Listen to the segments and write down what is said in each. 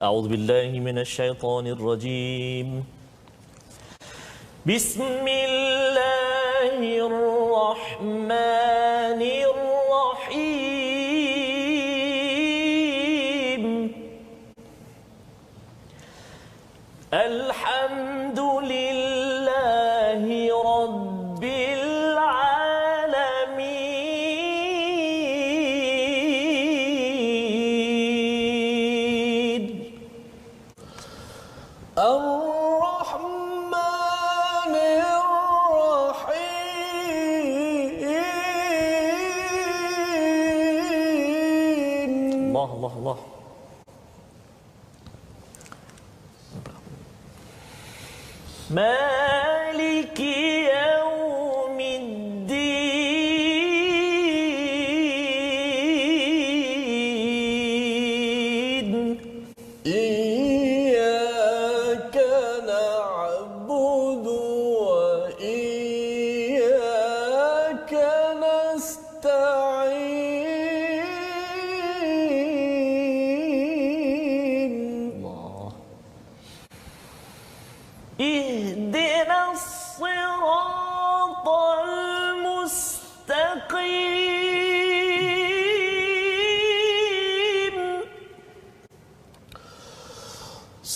أعوذ بالله من الشيطان الرجيم. بسم الله الرحمن الرحيم. الحمد لله رب العالمين. الرحمن الرحيم. الله الله الله. مالك يوم الدين. إياك نعبد وإياك نستعين. الله. اهدنا الصراط المستقيم.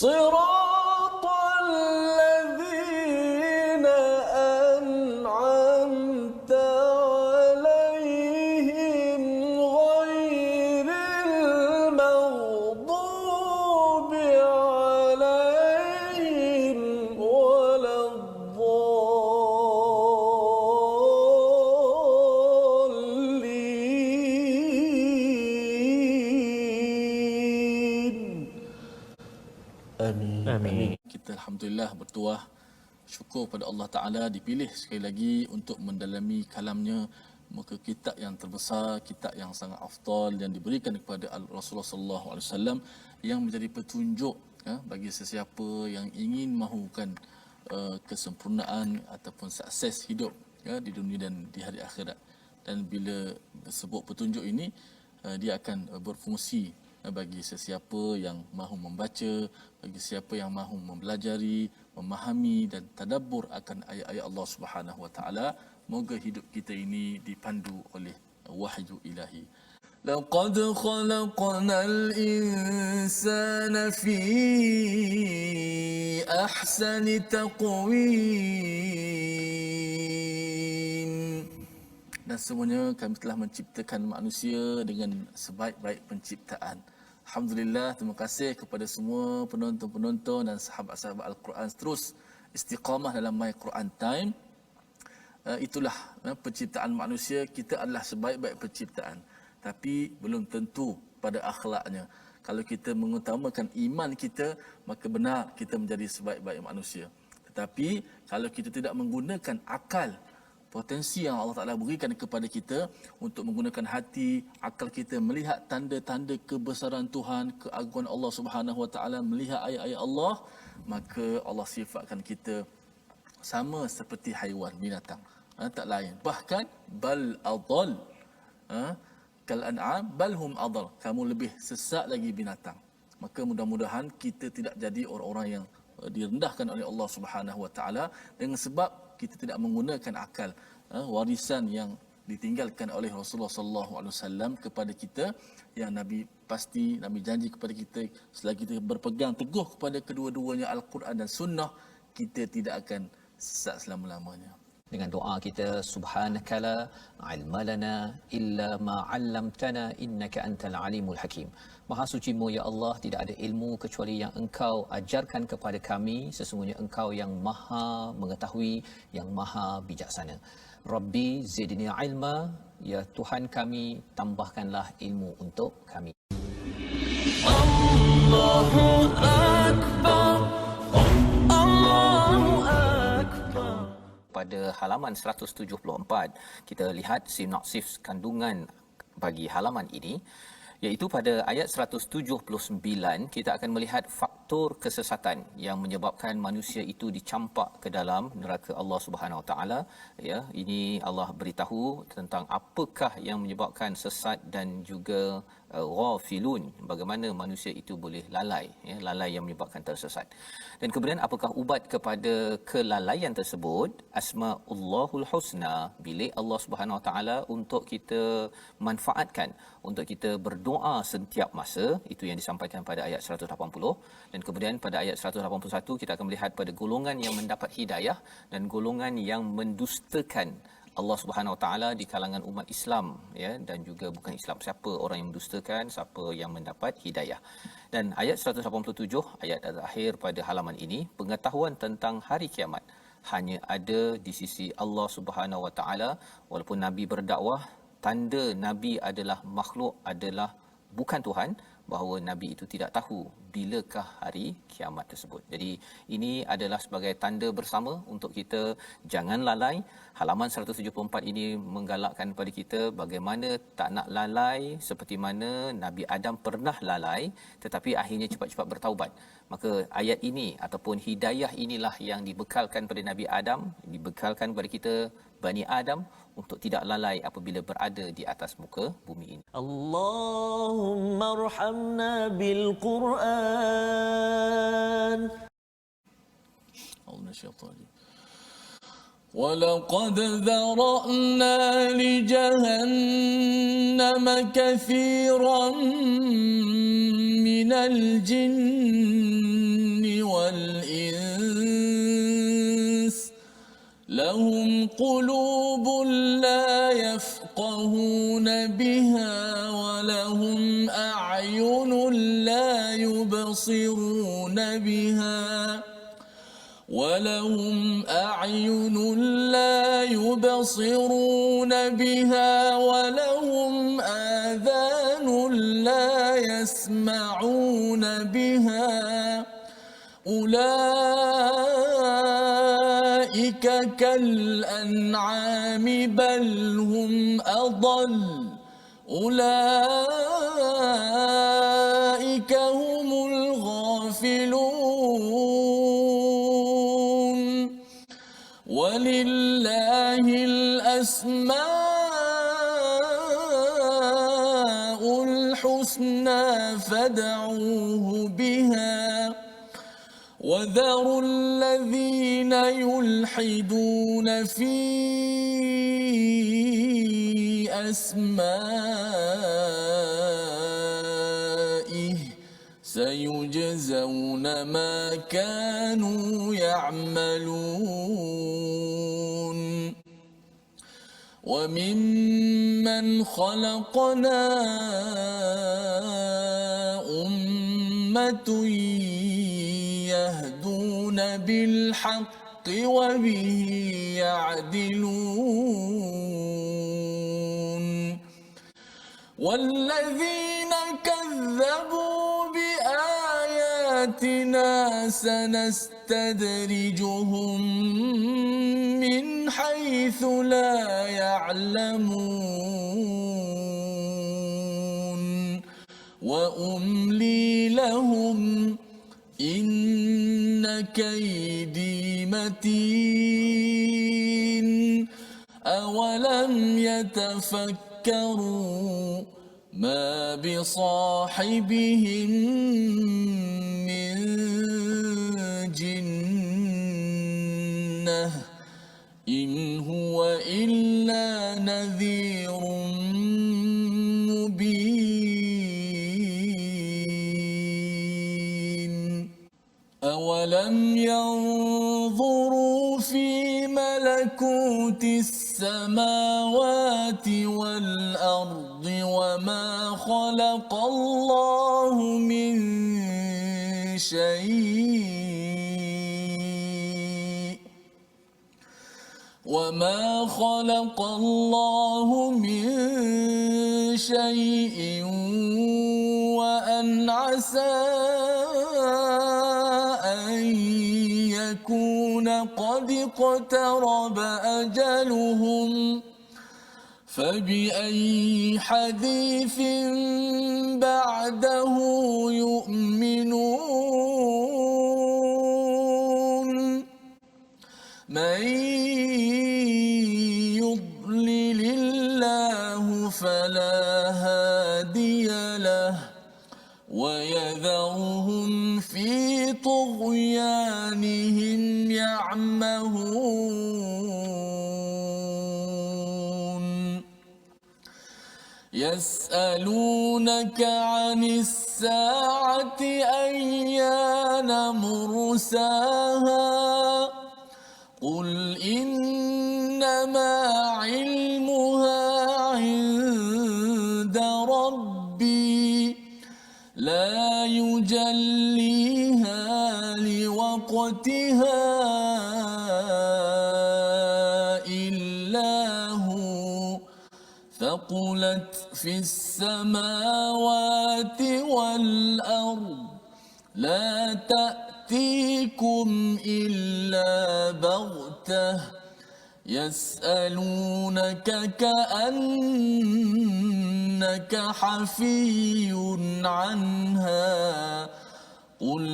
صراط الذين أنعمت عليهم غير المغضوب عليهم ولا الضالين. آمين. آمين. Kita alhamdulillah bertuah syukur pada Allah Taala dipilih sekali lagi untuk mendalami kalamnya, muka kitab yang terbesar, kitab yang sangat afdal dan diberikan kepada Rasulullah sallallahu alaihi wasallam yang menjadi petunjuk bagi sesiapa yang ingin mahukan kesempurnaan ataupun sukses hidup di dunia dan di hari akhirat. Dan bila sebut petunjuk ini dia akan berfungsi bagi sesiapa yang mahu membaca, bagi siapa yang mahu mempelajari, memahami dan tadabbur akan ayat-ayat Allah Subhanahu Wa Taala. Moga hidup kita ini dipandu oleh wahyu ilahi. Laqad khalaqnal insana fi ahsani taqwim. Dan semuanya kami telah menciptakan manusia dengan sebaik-baik penciptaan. Alhamdulillah, terima kasih kepada semua penonton-penonton dan sahabat-sahabat Al-Quran terus istiqamah dalam My Quran Time. Itulah penciptaan manusia, kita adalah sebaik-baik penciptaan. Tapi belum tentu pada akhlaknya. Kalau kita mengutamakan iman kita, maka benar kita menjadi sebaik-baik manusia. Tetapi kalau kita tidak menggunakan akal, potensi yang Allah Ta'ala berikan kepada kita untuk menggunakan hati, akal kita melihat tanda-tanda kebesaran Tuhan, keagungan Allah Subhanahu Wa Ta'ala, melihat ayat-ayat Allah, maka Allah sifatkan kita sama seperti haiwan, binatang. Tak lain. Bahkan bal adall. Kal an'am bal hum adall. Kamu lebih sesat lagi binatang. Maka mudah-mudahan kita tidak jadi orang-orang yang direndahkan oleh Allah Subhanahu Wa Ta'ala dengan sebab kita tidak menggunakan akal. Warisan yang ditinggalkan oleh Rasulullah sallallahu alaihi wasallam kepada kita, yang Nabi janji kepada kita, selagi kita berpegang teguh kepada kedua-duanya Al-Quran dan Sunnah, kita tidak akan sesat selama-lamanya. Dengan doa kita, subhanakala ilma lana illa ma 'allamtana innaka antal alimul hakim. Maha sucimu ya Allah, tidak ada ilmu kecuali yang Engkau ajarkan kepada kami, sesungguhnya Engkau yang Maha mengetahui, yang Maha bijaksana. Rabbi zidni ilma, ya Tuhan kami, tambahkanlah ilmu untuk kami. Allahu akbar, Allahu akbar. Pada halaman 174 kita lihat sinopsis kandungan bagi halaman ini, iaitu pada ayat 179 kita akan melihat faktor kesesatan yang menyebabkan manusia itu dicampak ke dalam neraka Allah Subhanahu Wa Taala. Ini Allah beritahu tentang apakah yang menyebabkan sesat dan juga ghafilun, bagaimana manusia itu boleh lalai, ya, lalai yang menyebabkan tersesat. Dan kemudian apakah ubat kepada kelalaian tersebut? Asmaullahul husna, bilik Allah Subhanahu Wa Taala untuk kita manfaatkan, untuk kita berdoa setiap masa. Itu yang disampaikan pada ayat 180. Dan kemudian pada ayat 181 kita akan melihat pada golongan yang mendapat hidayah dan golongan yang mendustakan Allah Subhanahu Wa Taala di kalangan umat Islam, ya, dan juga bukan Islam. Siapa orang yang mendustakan, siapa yang mendapat hidayah. Dan ayat 187, ayat terakhir pada halaman ini, pengetahuan tentang hari kiamat hanya ada di sisi Allah Subhanahu Wa Taala. Walaupun nabi berdakwah, tanda nabi adalah makhluk, adalah bukan Tuhan, bahawa nabi itu tidak tahu bilakah hari kiamat tersebut. Jadi ini adalah sebagai tanda bersama untuk kita jangan lalai. Halaman 174 ini menggalakkan kepada kita bagaimana tak nak lalai seperti mana Nabi Adam pernah lalai tetapi akhirnya cepat-cepat bertaubat. Maka ayat ini ataupun hidayah inilah yang dibekalkan pada Nabi Adam, dibekalkan kepada kita Bani Adam untuk tidak lalai apabila berada di atas muka bumi ini. Allahumma arhamna bil Qur'an. ولقد ذرأنا لجهنم كثيرا من الجن والإنس لهم قلوب لا يفقهون بها ولهم أعين لا يبصرون بها ولهم أعين لا يبصرون بها ولهم آذان لا يسمعون بها أولئك كالأنعام بل هم أضل أولئك هم الغافلون ولله الأسماء الحسنى فادعوه بها وذروا الذين يلحدون في أسمائه سيجزون ما كانوا يعملون وممن خلقنا أمة يهدون بالحق وبه يعدلون والذين كذبوا بآياتنا سنستدرجهم من حيث لا يعلمون وأملي لهم إن كيدي متين أولم يتفكروا ما بصاحبهم من جنة إن هو إلا نذير مبين أولم ينظروا في ملكوت السماوات والأرض وما خلق الله من شيء وما خلق الله من شيء وأن عسى أن يكون قد اقترب أجلهم فبأي حديث بعده يؤمنون من يضلل الله فلا هادي له طغيانهم يعمهون يسألونك عن الساعة أيان مرساها قل إنما علمها عند ربي لا يجليها لوقتها إلا هو ثقلت في السماوات والأرض لا تأتيكم إلا بغتة يسألونك كأنك حفي عنها قل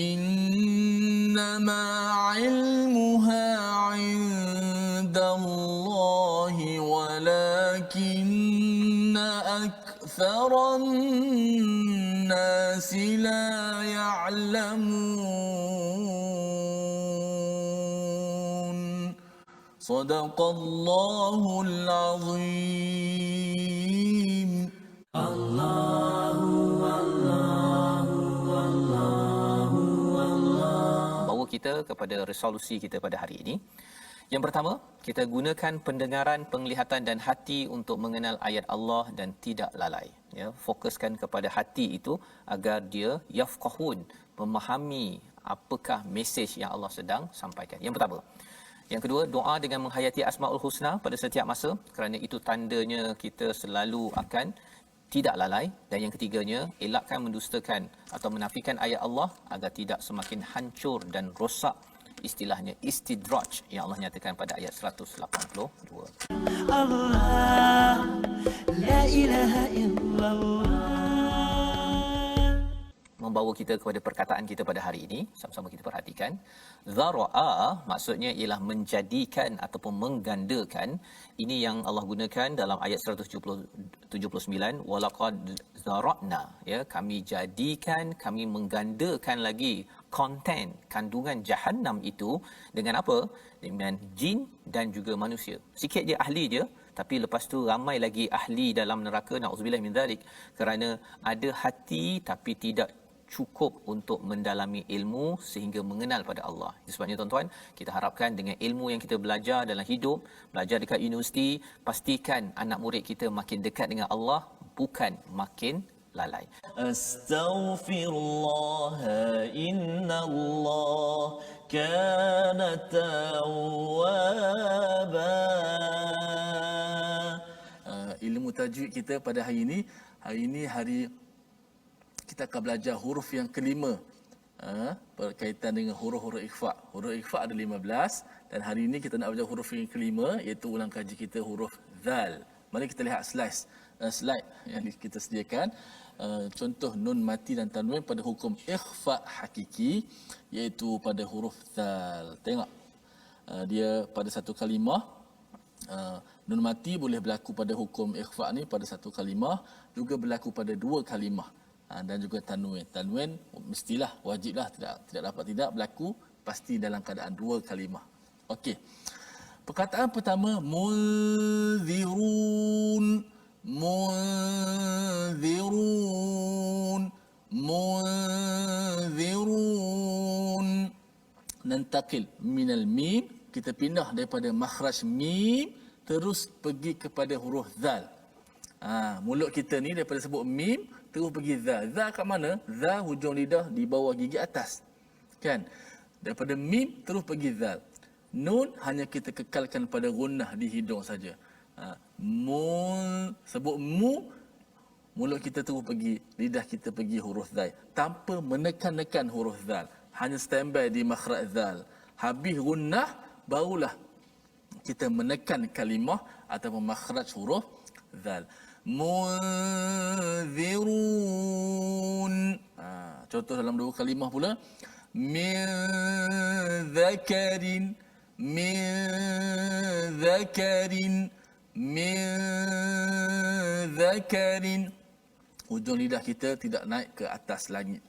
إنما علمها عند الله ولكن أكثر الناس لا يعلمون صدق الله العظيم Bawa kita kepada resolusi kita pada hari ini. Yang pertama, kita gunakan pendengaran, penglihatan dan hati untuk mengenal ayat Allah dan tidak lalai. Ya, fokuskan kepada hati itu agar dia yafqahun, memahami apakah mesej yang Allah sedang sampaikan. Yang pertama. Yang kedua, doa dengan menghayati Asmaul Husna pada setiap masa, kerana itu tandanya kita selalu akan tidak lalai. Dan yang ketiganya, elakkan mendustakan atau menafikan ayat Allah agar tidak semakin hancur dan rosak, istilahnya istidraj yang Allah nyatakan pada ayat 182. Allah, la ilaha illallah. Membawa kita kepada perkataan kita pada hari ini, sama-sama kita perhatikan. Zara'a maksudnya ialah menjadikan ataupun menggandakan. Ini yang Allah gunakan dalam ayat 179, walaqad zara'na, ya, kami jadikan, kami menggandakan lagi konten kandungan Jahannam itu dengan apa? Dengan jin dan juga manusia. Sikit je ahli dia, tapi lepas tu ramai lagi ahli dalam neraka, na'udzubillah min zalik, kerana ada hati tapi tidak cukup untuk mendalami ilmu sehingga mengenal pada Allah. Sebabnya tuan-tuan, kita harapkan dengan ilmu yang kita belajar dalam hidup, belajar dekat universiti, pastikan anak murid kita makin dekat dengan Allah, bukan makin lalai. Astaghfirullah innallah kana tawwaba. Ilmu tajwid kita pada hari ini hari kita akan belajar huruf yang kelima, berkaitan dengan huruf-huruf ikhfa. Huruf ikhfa ada 15 dan hari ini kita nak belajar huruf yang kelima, iaitu ulang kaji kita huruf zal. Mari kita lihat slide yang kita sediakan. Contoh nun mati dan tanwin pada hukum ikhfa hakiki, iaitu pada huruf zal. Tengok, dia pada satu kalimah. Nun mati boleh berlaku pada hukum ikhfa ni pada satu kalimah, juga berlaku pada dua kalimah. Dan juga tanwin. Tanwin mestilah, wajiblah, tidak dapat tidak berlaku, pasti dalam keadaan dua kalimah. Okey. Perkataan pertama, munzirun. Munzirun. Munzirun. Nantakil minal mim, kita pindah daripada makhraj mim terus pergi kepada huruf zal. Mulut kita ni daripada sebut mim terus pergi zal. Zal kat mana? Zal hujung lidah di bawah gigi atas. Kan? Daripada mim terus pergi zal. Nun hanya kita kekalkan pada gunnah di hidung saja. Sebut mu, mulut kita terus pergi, lidah kita pergi huruf zal tanpa menekan-nekan huruf zal. Hanya standby di makhraj zal. Habis gunnah barulah kita menekan kalimah ataupun makhraj huruf zal. Munzirun. Contoh dalam dua kalimah pula, min zakarin, min zakarin, min zakarin. Hujung lidah kita tidak naik ke atas langit.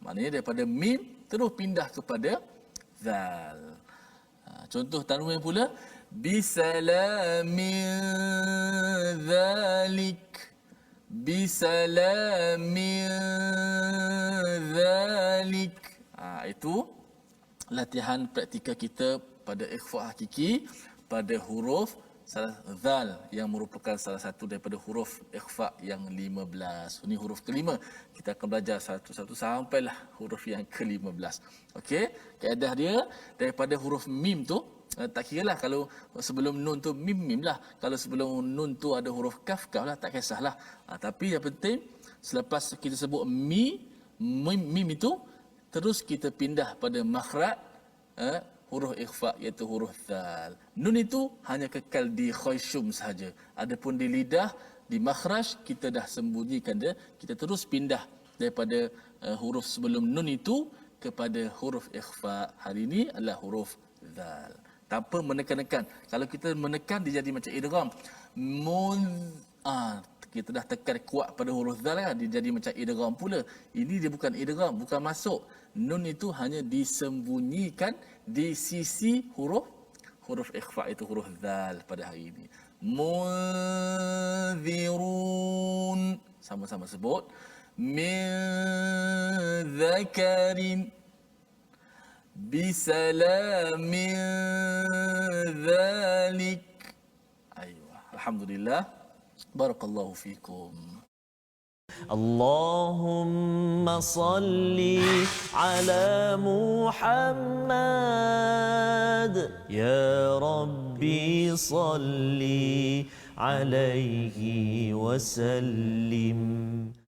Maknanya daripada mim terus pindah kepada zal. Contoh tanwin pula, bisalamin zalik, bisalamin zalik. Itu latihan praktikal kita pada ikhfa hakiki pada huruf zal yang merupakan salah satu daripada huruf ikhfa yang 15. Ini huruf kelima. Kita akan belajar satu-satu sampailah huruf yang ke-15. Okey, kaedah dia daripada huruf mim tu, tak kiralah kalau sebelum nun tu mim lah. Kalau sebelum nun tu ada huruf kaf lah, tak kisahlah. Tapi yang penting selepas kita sebut mim itu terus kita pindah pada makhraj huruf ikhfa iaitu huruf zal. Nun itu hanya kekal di khayshum sahaja. Adapun di lidah, di makhraj kita dah sembunyikan dia, kita terus pindah daripada huruf sebelum nun itu kepada huruf ikhfa. Hari ini adalah huruf zal. Tanpa menekan-nekan. Kalau kita menekan dia jadi macam idgham. Kita dah tekan kuat pada huruf zal kan, dia jadi macam idgham pula. Ini dia bukan idgham, bukan masuk. Nun itu hanya disembunyikan di sisi huruf ikhfa itu huruf zal pada hari ini. Munzirun, sama-sama sebut, min zakarin bisalamin zalik. Aywa, alhamdulillah. Barakallahu fikum. اللهم صل على محمد يا ربي صل عليه وسلم